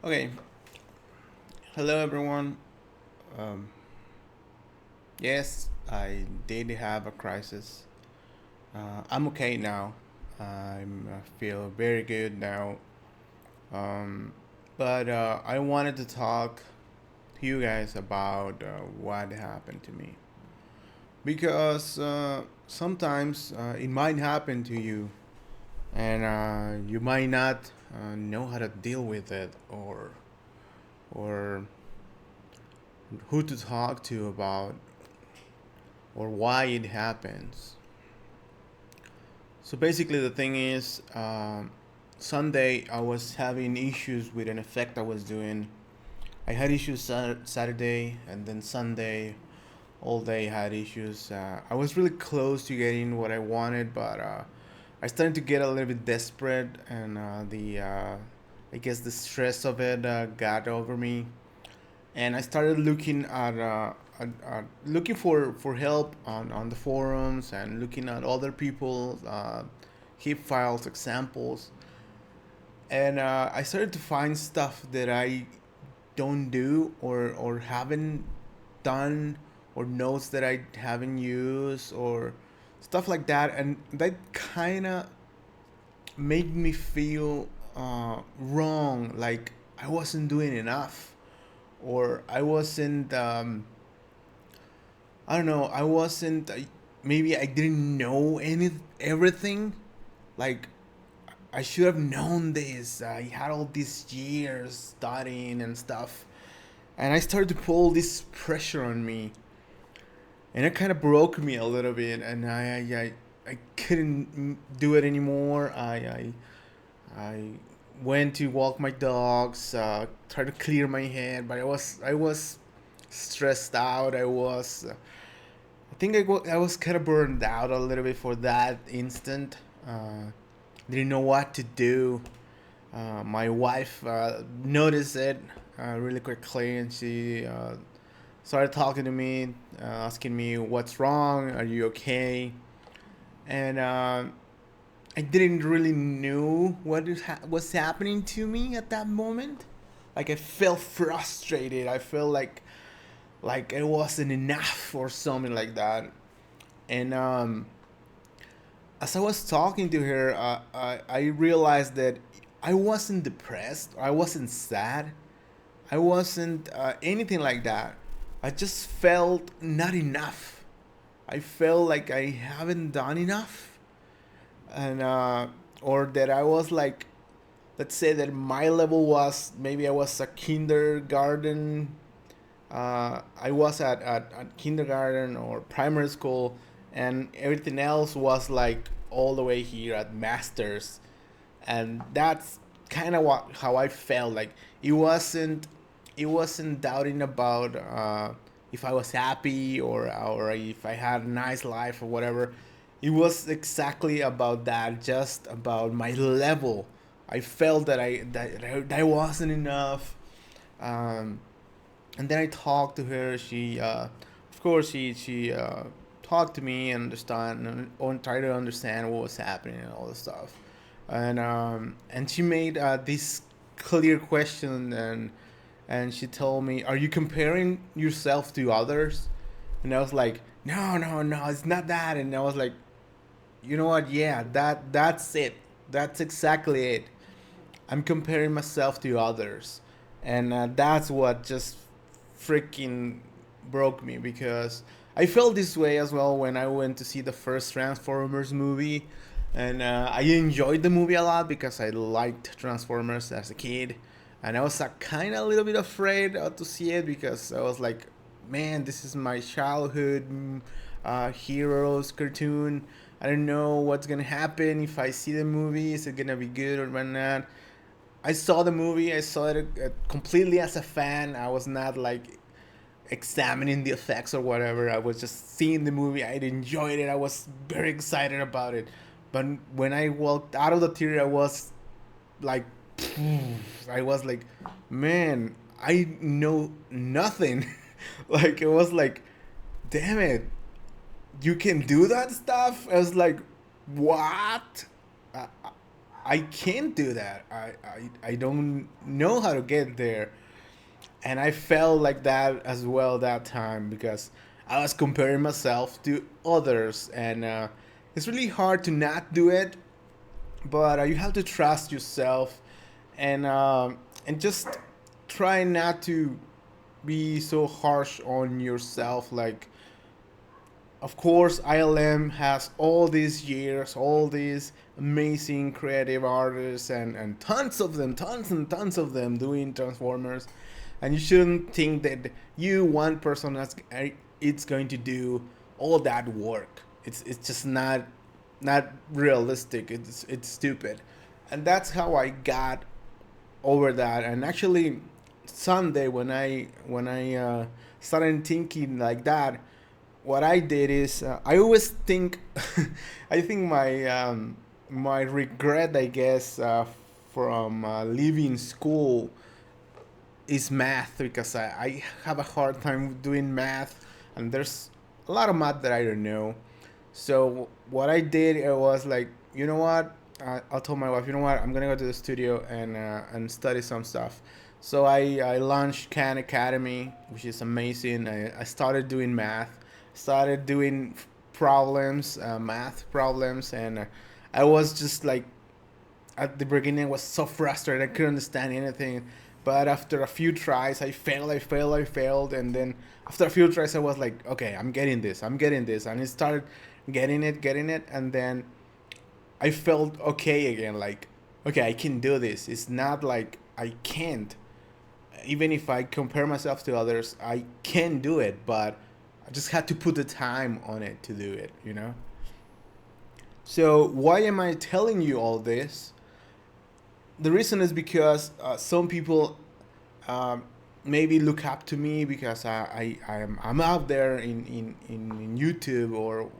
Okay, hello everyone. Um, yes, I did have a crisis. I'm okay now. I feel very good now. Um, but I wanted to talk to you guys about what happened to me because sometimes it might happen to you, and you might not know how to deal with it or who to talk to about or why it happens. So basically, the thing is, Sunday I was having issues with an effect I was doing. I had issues Saturday, and then Sunday, all day had issues. I was really close to getting what I wanted, but I started to get a little bit desperate, and I guess the stress of it got over me, and I started looking at looking for help on the forums and looking at other people's hip files examples, and I started to find stuff that I don't do or haven't done, or notes that I haven't used or stuff like that, and that kind of made me feel wrong, like I wasn't doing enough or I wasn't I don't know. I wasn't. Maybe I didn't know everything. Like I should have known this. I had all these years studying and stuff, and I started to pull this pressure on me, and it kind of broke me a little bit. And I couldn't do it anymore. I went to walk my dogs, tried to clear my head, but I was stressed out. I think I was kind of burned out a little bit for that instant. Didn't know what to do. My wife noticed it really quickly, and she started talking to me, asking me, "What's wrong? Are you okay?" And I didn't really know was happening to me at that moment. Like I felt frustrated. I felt like it wasn't enough or something like that. And as I was talking to her, I realized that I wasn't depressed. I wasn't sad. I wasn't anything like that. I just felt not enough. I felt like I haven't done enough, and or that I was like, let's say that my level was maybe I was a kindergarten. I was at kindergarten or primary school, and everything else was like all the way here at masters, and that's kind of what how I felt. Like it wasn't it wasn't doubting about if I was happy or if I had a nice life or whatever. It was exactly about that, just about my level. I felt that I wasn't enough. Um, and then I talked to her. She, of course, she talked to me and understand and try to understand what was happening and all this stuff, and she made this clear question, and she told me, "Are you comparing yourself to others?" And I was like, "No, no, no, it's not that." And I was like, "You know what? Yeah, that's it. That's exactly it. I'm comparing myself to others, and that's what just freaking broke me because I felt this way as well when I went to see the first Transformers movie, and I enjoyed the movie a lot because I liked Transformers as a kid, and I was kind of a little bit afraid to see it because I was like, man, this is my childhood heroes cartoon. I don't know what's gonna happen if I see the movie. Is it gonna be good or not? I saw the movie. I saw it completely as a fan. I was not like examining the effects or whatever. I was just seeing the movie. I enjoyed it. I was very excited about it. But when I walked out of the theater, I was like, I was like, man, I know nothing. Like it was like, damn it, you can do that stuff. I was like, what? I can't do that. I don't know how to get there. And I felt like that as well that time because I was comparing myself to others, and it's really hard to not do it. But you have to trust yourself, and just try not to be so harsh on yourself. Like, of course, ILM has all these years, all these amazing creative artists, and tons of them, tons and tons of them doing Transformers. And you shouldn't think that you, one person, it's going to do all that work. It's just not realistic. It's stupid, and that's how I got over that. And actually, someday when I started thinking like that, what I did is I always think I think my regret, I guess, from leaving school is math, because I have a hard time doing math, and there's a lot of math that I don't know. So what I did, it was like, you know what? I'll tell my wife, you know what? I'm gonna go to the studio and study some stuff. So I launched Khan Academy, which is amazing. I started doing math, started doing problems, math problems, and I was just like, at the beginning, I was so frustrated. I couldn't understand anything. But after a few tries, I failed, and then after a few tries, I was like, okay, I'm getting this, and I started getting it, and then I felt okay again. Like, okay, I can do this. It's not like I can't. Even if I compare myself to others, I can do it, but I just had to put the time on it to do it. So why am I telling you all this? The reason is because some people um, maybe look up to me because I'm out there in YouTube,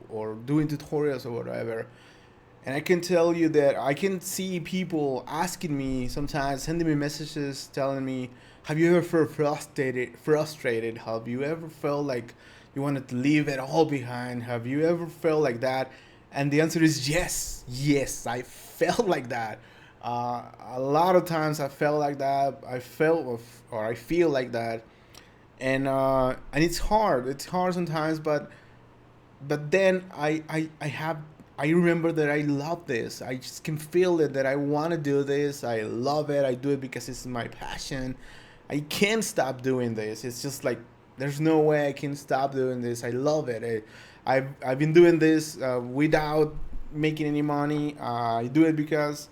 or doing tutorials or whatever. And I can tell you that I can see people asking me sometimes, sending me messages telling me, have you ever felt frustrated? Have you ever felt like you wanted to leave it all behind? Have you ever felt like that? And the answer is yes. Yes, I felt like that. A lot of times I felt like that. Or I feel like that. And it's hard. It's hard sometimes, but then I remember that I love this. I just can feel it, that I want to do this. I love it. I do it because it's my passion. I can't stop doing this. It's just like there's no way I can stop doing this. I love it. I've been doing this without making any money. I do it because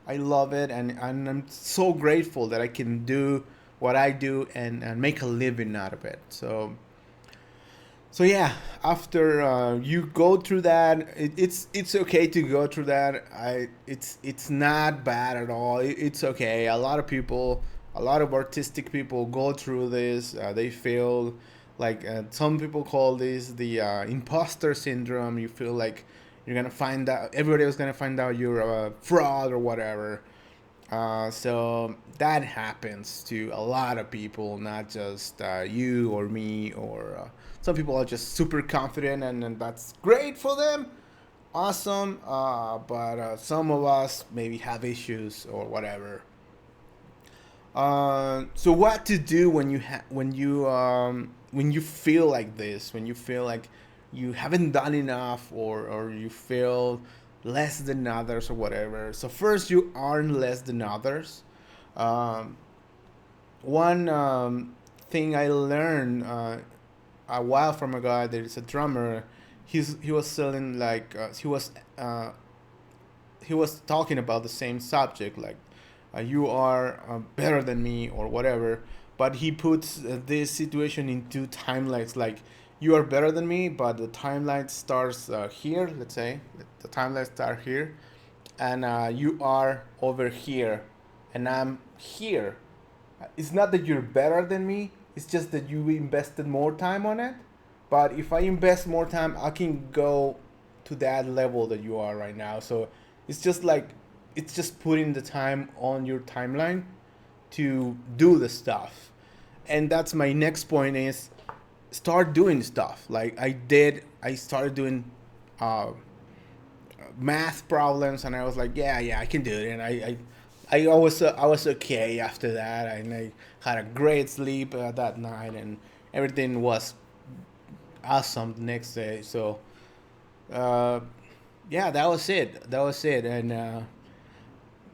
I love it, and I'm so grateful that I can do what I do, and make a living out of it. So yeah, after you go through that, it's okay to go through that. It's not bad at all. It's okay. A lot of people, a lot of artistic people go through this. They feel like, some people call this the imposter syndrome. You feel like you're gonna find out, everybody was gonna find out you're a fraud or whatever. So that happens to a lot of people, not just you or me, or some people are just super confident, and that's great for them. Awesome. But some of us maybe have issues or whatever. So what to do when when you feel like this, when you feel like you haven't done enough, or you feel less than others or whatever. So first, you aren't less than others. Um, one thing I learned a while from a guy that is a drummer. He was selling like he was talking about the same subject, like you are better than me or whatever. But he puts this situation into timelines, like you are better than me, but the timeline starts here. Let's say the timeline starts here, and you are over here, and I'm here. It's not that you're better than me. It's just that you invested more time on it. But if I invest more time, I can go to that level that you are right now. So it's just like, it's just putting the time on your timeline to do the stuff. And that's my next point, is start doing stuff. Like I started doing uh, math problems, and I was like, yeah, I can do it. And I was okay after that, and I had a great sleep that night, and everything was awesome the next day. So uh, yeah, that was it. That was it. And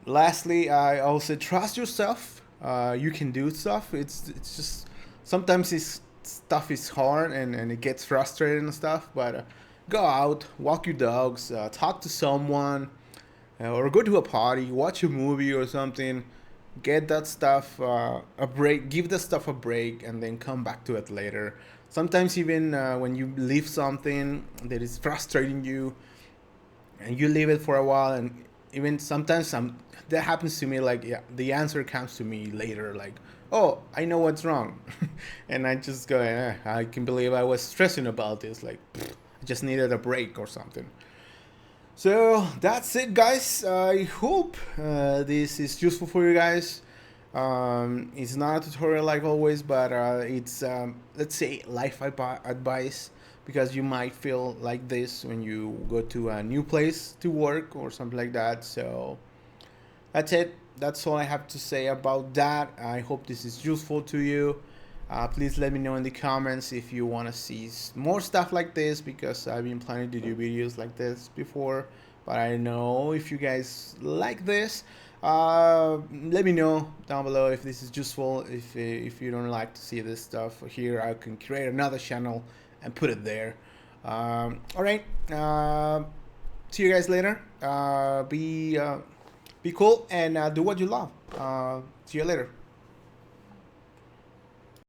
lastly, I also trust yourself. You can do stuff. It's just sometimes it's stuff is hard and it gets frustrating and stuff. But go out, walk your dogs, talk to someone, or go to a party, watch a movie or something. Get that stuff a break. Give the stuff a break, and then come back to it later. Sometimes even when you leave something that is frustrating you, and you leave it for a while, and even sometimes that happens to me, like, yeah, the answer comes to me later, like, oh, I know what's wrong. And I just go, I can believe I was stressing about this, like, I just needed a break or something. So that's it, guys. I hope this is useful for you guys. It's not a tutorial like always, but it's let's say advice, because you might feel like this when you go to a new place to work or something like that. So that's it. That's all I have to say about that. I hope this is useful to you. Please let me know in the comments if you want to see more stuff like this, because I've been planning to do videos like this before, but I don't know if you guys like this. Let me know down below if this is useful. If you don't like to see this stuff here, I can create another channel and put it there. All right. See you guys later. Be cool and do what you love. See you later.